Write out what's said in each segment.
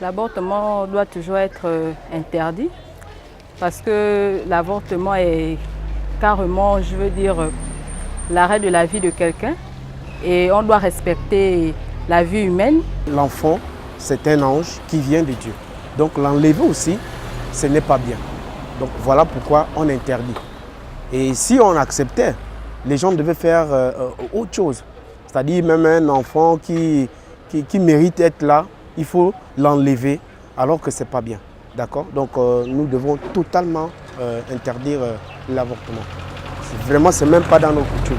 L'avortement doit toujours être interdit parce que l'avortement est carrément, je veux dire, l'arrêt de la vie de quelqu'un et on doit respecter la vie humaine. L'enfant, c'est un ange qui vient de Dieu. Donc l'enlever aussi, ce n'est pas bien. Donc voilà pourquoi on interdit. Et si on acceptait, les gens devaient faire autre chose. C'est-à-dire même un enfant qui mérite d'être là, il faut l'enlever alors que ce n'est pas bien. D'accord? Donc nous devons totalement interdire l'avortement. Vraiment, ce n'est même pas dans nos coutumes.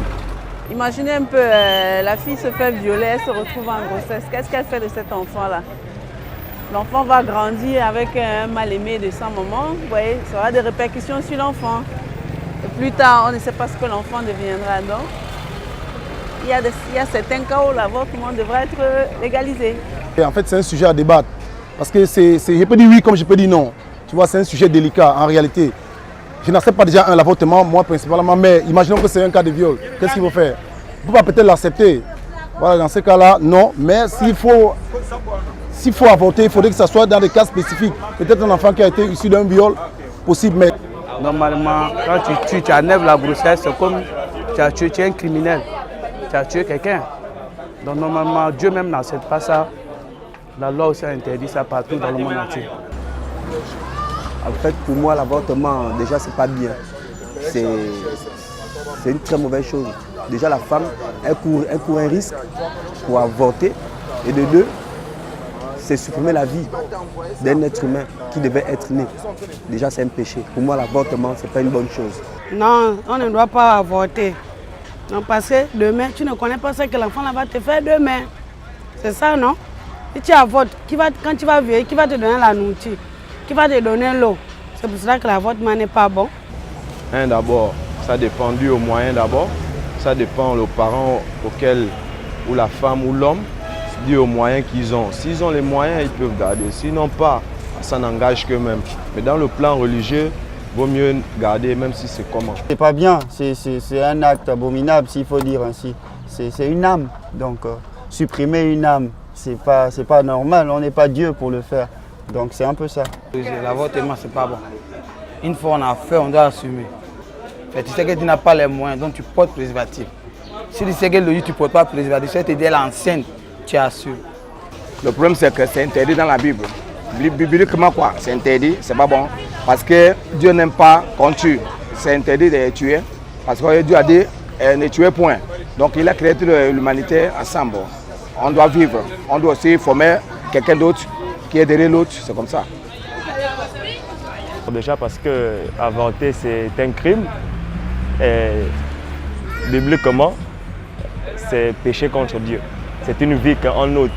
Imaginez un peu, la fille se fait violer, elle se retrouve en grossesse. Qu'est-ce qu'elle fait de cet enfant-là? L'enfant va grandir avec un mal-aimé de sa maman. Vous voyez, ça aura des répercussions sur l'enfant. Et plus tard, on ne sait pas ce que l'enfant deviendra. Donc, il y a certains cas où l'avortement devrait être légalisé. Et en fait, c'est un sujet à débattre. Parce que je peux dire oui comme je peux dire non. Tu vois, c'est un sujet délicat en réalité. Je n'accepte pas déjà l'avortement, moi principalement, mais imaginons que c'est un cas de viol. Qu'est-ce qu'il faut faire? On ne peut pas peut-être l'accepter. Voilà, dans ce cas-là, non. Mais s'il faut avorter, il faudrait que ça soit dans des cas spécifiques. Peut-être un enfant qui a été issu d'un viol, possible, mais... Normalement, quand tu enlèves la grossesse, c'est comme tu es un criminel. Tu as tué quelqu'un. Donc normalement, Dieu même n'accepte pas ça. La loi aussi interdit ça partout dans le monde entier. En fait, pour moi, l'avortement, déjà, c'est pas bien. C'est une très mauvaise chose. Déjà, la femme, elle court un risque pour avorter. Et de deux, c'est supprimer la vie d'un être humain qui devait être né. Déjà, c'est un péché. Pour moi, l'avortement, ce n'est pas une bonne chose. Non, on ne doit pas avorter. Non, parce que demain, tu ne connais pas ce que l'enfant va te faire demain. C'est ça, non? Si tu avortes, quand tu vas vieillir, qui va te donner la nourriture? Qui va te donner l'eau? C'est pour cela que l'avortement n'est pas bon. D'abord, ça dépend du moyen d'abord. Ça dépend des parents auxquels, ou la femme ou l'homme, dû aux moyens qu'ils ont. S'ils ont les moyens, ils peuvent garder. Sinon pas, ça n'engage qu'eux-mêmes. Mais dans le plan religieux, il vaut mieux garder, même si c'est comment. C'est pas bien, c'est un acte abominable, s'il faut dire ainsi. C'est une âme, donc supprimer une âme, c'est pas normal, on n'est pas Dieu pour le faire. Donc c'est un peu ça. L'avortement, c'est pas bon. Une fois on a fait, on doit assumer. Tu sais que tu n'as pas les moyens, donc tu portes préservatif. Si tu sais que le jour tu ne portes pas préservatif, tu es l'enceinte, tu assumes. Le problème c'est que c'est interdit dans la Bible. Bibliquement quoi, c'est interdit, c'est pas bon. Parce que Dieu n'aime pas qu'on tue. C'est interdit de tuer. Parce que Dieu a dit ne tuez point. Donc il a créé toute l'humanité ensemble. On doit vivre. On doit aussi former quelqu'un d'autre qui est derrière l'autre. C'est comme ça. Déjà parce que avorter c'est un crime. Et bibliquement, c'est péché contre Dieu. C'est une vie qu'on ôte.